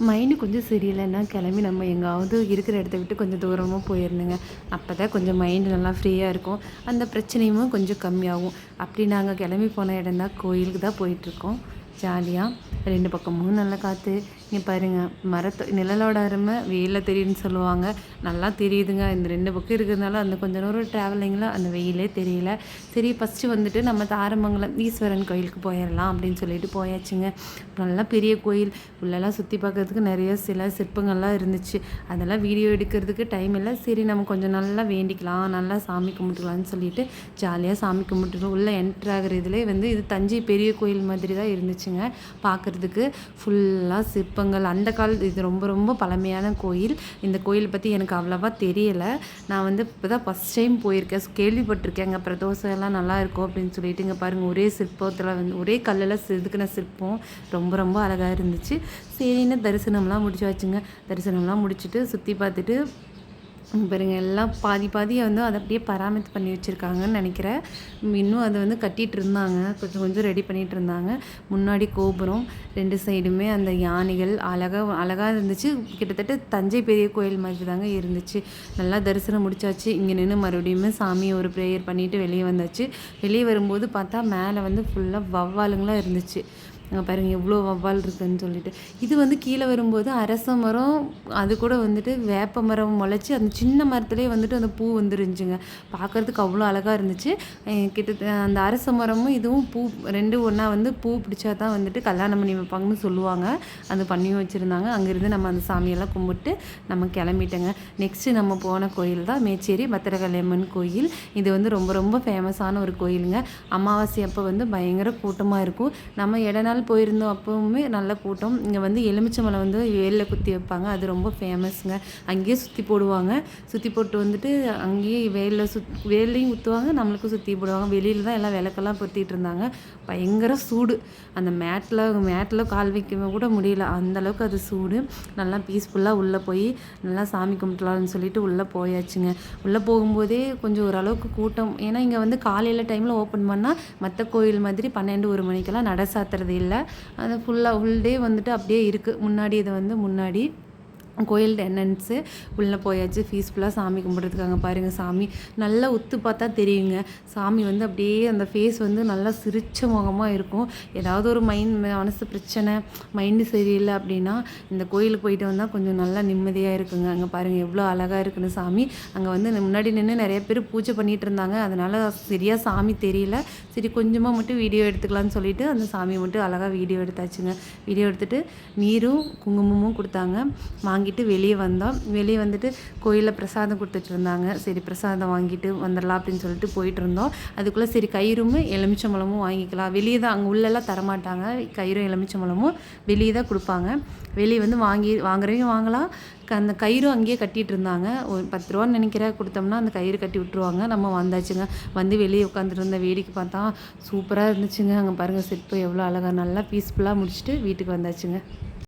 Mind கொஞ்சம் சரியில்லைன்னா கிளம்பி நம்ம எங்காவது இருக்கிற இடத்த விட்டு கொஞ்சம் தூரமாக போயிடணுங்க. அப்போ தான் கொஞ்சம் மைண்டு நல்லா ஃப்ரீயாக இருக்கும். அந்த பிரச்சனையும் கொஞ்சம் கம்மியாகும். அப்படி நாங்கள் கிளம்பி போன இடம் தான் கோயிலுக்கு தான் போயிட்டுருக்கோம். ஜாலியாக 2 பக்கமும் நல்லா காற்று. இங்கே பாருங்கள், நிழலோட அருமை வெயிலில் தெரியுதுன்னு சொல்லுவாங்க. நல்லா தெரியுதுங்க. இந்த 2 பக்கம் இருக்கிறதுனால அந்த கொஞ்சம் நேரம் ட்ராவலிங்கில் அந்த வெயிலே தெரியல. சரி, ஃபஸ்ட்டு வந்துட்டு நம்ம தாரமங்கலம் ஈஸ்வரன் கோயிலுக்கு போயிடலாம் அப்படின்னு சொல்லிட்டு போயாச்சுங்க. நல்லா பெரிய கோயில். உள்ளெல்லாம் சுற்றி பார்க்கறதுக்கு நிறைய சிற்பங்கள்லாம் இருந்துச்சு. அதெல்லாம் வீடியோ எடுக்கிறதுக்கு டைம் இல்லை. சரி, நம்ம கொஞ்சம் நல்லா வேண்டிக்கலாம், நல்லா சாமி கும்பிட்டுக்கலான்னு சொல்லிட்டு ஜாலியாக சாமி கும்பிட்டுருக்கோம். உள்ளே என்ட்ரு ஆகிற இதிலே வந்து இது தஞ்சை பெரிய கோயில் மாதிரி தான் இருந்துச்சுங்க. பார்க்குறதுக்கு ஃபுல்லாக சிற்பங்கள். அந்த இது ரொம்ப ரொம்ப பழமையான கோயில். இந்த கோயில் பற்றி எனக்கு அவ்வளோவா தெரியலை. நான் வந்து இப்போ தான் ஃபஸ்ட் டைம் போயிருக்கேன். கேள்விப்பட்டிருக்கேன். அங்கே பிரதோஷம் எல்லாம் நல்லாயிருக்கும் அப்படின்னு சொல்லிட்டு. இங்கே பாருங்கள், ஒரே சிற்பத்தில் வந்து ஒரே கல்லில் செதுக்கின சிற்பம் ரொம்ப ரொம்ப அழகாக இருந்துச்சு. சரின்னு தரிசனம்லாம் முடிச்சாச்சுங்க. தரிசனம்லாம் முடிச்சுட்டு சுற்றி பார்த்துட்டு பாருங்க, எல்லாம் பாதி பாதியை வந்து அதை அப்படியே பராமரித்து பண்ணி வச்சுருக்காங்கன்னு நினைக்கிறேன். இன்னும் அதை வந்து கட்டிகிட்டு இருந்தாங்க, கொஞ்சம் கொஞ்சம் ரெடி பண்ணிகிட்டு இருந்தாங்க. முன்னாடி கோபுரம் 2 சைடுமே அந்த யானைகள் அழகாக இருந்துச்சு. கிட்டத்தட்ட தஞ்சை பெரிய கோயில் மாதிரி தாங்க இருந்துச்சு. நல்லா தரிசனம் முடிச்சாச்சு. இங்கே நின்று மறுபடியும் சாமி ஒரு ப்ரேயர் பண்ணிவிட்டு வெளியே வந்தாச்சு. வெளியே வரும்போது பார்த்தா மேலே வந்து ஃபுல்லாக வவ்வாலுங்களாம் இருந்துச்சு. அங்கே பாருங்கள் எவ்வளோ வவ்வால் இருக்குதுன்னு சொல்லிட்டு. இது வந்து கீழே வரும்போது அரச மரம், அது கூட வந்துட்டு வேப்ப மரம் முளைச்சி அந்த சின்ன மரத்துலேயே வந்துட்டு அந்த பூ வந்துருந்துச்சுங்க. பார்க்குறதுக்கு அவ்வளோ அழகாக இருந்துச்சு. கிட்டத்தட்ட அந்த அரச மரமும் இதுவும் பூ 2 ஒன்றா வந்து பூ பிடிச்சா தான் வந்துட்டு கல்யாணம் பண்ணி வைப்பாங்கன்னு சொல்லுவாங்க. அது பண்ணியும் வச்சுருந்தாங்க. அங்கேருந்து நம்ம அந்த சாமியெல்லாம் கும்பிட்டு நம்ம கிளம்பிட்டோங்க. நெக்ஸ்ட்டு நம்ம போன கோயில் தான் மேச்சேரி பத்திரகாளியம்மன் கோயில். இது வந்து ரொம்ப ரொம்ப ஃபேமஸான ஒரு கோயிலுங்க. அமாவாசை அப்போ வந்து பயங்கர கூட்டமாக இருக்கும். நம்ம இடநாள் போயிருந்தோம், அப்பவுமே நல்ல கூட்டம். இங்கே வந்து எலுமிச்சம்பழம் வந்து வேலில் குத்தி வைப்பாங்க. அது ரொம்ப ஃபேமஸ்ங்க. அங்கேயே சுற்றி போடுவாங்க. சுற்றி போட்டு வந்துட்டு அங்கேயே வேலையும் ஊற்றுவாங்க, நம்மளுக்கும் சுற்றி போடுவாங்க. வெளியில் தான் எல்லாம் விளக்கெல்லாம் பொருத்திட்டு இருந்தாங்க. பயங்கர சூடு. அந்த மேட்டில் கால் வைக்க கூட முடியல, அந்தளவுக்கு அது சூடு. நல்லா பீஸ்ஃபுல்லாக உள்ளே போய் நல்லா சாமி கும்பிட்டலாம்னு சொல்லிட்டு உள்ளே போயாச்சுங்க. உள்ளே போகும்போதே கொஞ்சம் ஓரளவுக்கு கூட்டம். ஏன்னா இங்கே வந்து காலையில் டைமில் ஓப்பன் பண்ணால் மற்ற கோயில் மாதிரி 12-1 மணிக்கெல்லாம் நட சாத்துறது இல்லை. அது ஃபுல் டே வந்துட்டு அப்படியே இருக்குது. முன்னாடி இது வந்து முன்னாடி கோயில் என்ட்ரன்ஸு உள்ளே போயாச்சு. ஃபீஸ்ஃபுல்லாக சாமி கும்பிட்றதுக்காக பாருங்கள். சாமி நல்லா உத்து பார்த்தா தெரியுங்க. சாமி வந்து அப்படியே அந்த ஃபேஸ் வந்து நல்லா சிரிச்ச முகமாக இருக்கும். ஏதாவது ஒரு மனசு பிரச்சனை, மைண்டு சரியில்லை அப்படின்னா இந்த கோயிலுக்கு போயிட்டு வந்தால் கொஞ்சம் நல்லா நிம்மதியாக இருக்குங்க. அங்கே பாருங்கள் எவ்வளோ அழகாக இருக்குன்னு சாமி. அங்கே வந்து முன்னாடி நின்று நிறைய பேர் பூஜை பண்ணிகிட்டு இருந்தாங்க. அதனால் சரியாக சாமி தெரியல. சரி, கொஞ்சமாக மட்டும் வீடியோ எடுத்துக்கலான்னு சொல்லிட்டு அந்த சாமியை மட்டும் அழகாக வீடியோ எடுத்தாச்சுங்க. வீடியோ எடுத்துகிட்டு நீரும் குங்குமமும் கொடுத்தாங்க. வாங்கிட்டு வெளியே வந்தோம். வெளியே வந்துட்டு கோயிலில் பிரசாதம் கொடுத்துட்டு இருந்தாங்க. சரி, பிரசாதம் வாங்கிட்டு வந்துடலாம் அப்படின்னு சொல்லிட்டு போயிட்டு இருந்தோம். அதுக்குள்ளே சரி, கயிறும் எலுமிச்சம்பழமும் வாங்கிக்கலாம். வெளியே தான், அங்கே உள்ளெல்லாம் தரமாட்டாங்க. கயிறும் எலுமிச்சம்பழமும் வெளியே தான் கொடுப்பாங்க. வெளியே வந்து வாங்குறவங்க வாங்கலாம். அந்த கயிறும் அங்கேயே கட்டிகிட்டு இருந்தாங்க. ஒரு 10 ரூபான்னு நினைக்கிறேன், கொடுத்தோம்னா அந்த கயிறு கட்டி விட்டுருவாங்க. நம்ம வந்தாச்சுங்க. வந்து வெளியே உட்காந்துட்டு இருந்த வேடிக்கை பார்த்தா சூப்பராக இருந்துச்சுங்க. அங்கே பாருங்கள் சிற்பம் எவ்வளோ அழகாக. நல்லா பீஸ்ஃபுல்லாக முடிச்சுட்டு வீட்டுக்கு வந்தாச்சுங்க.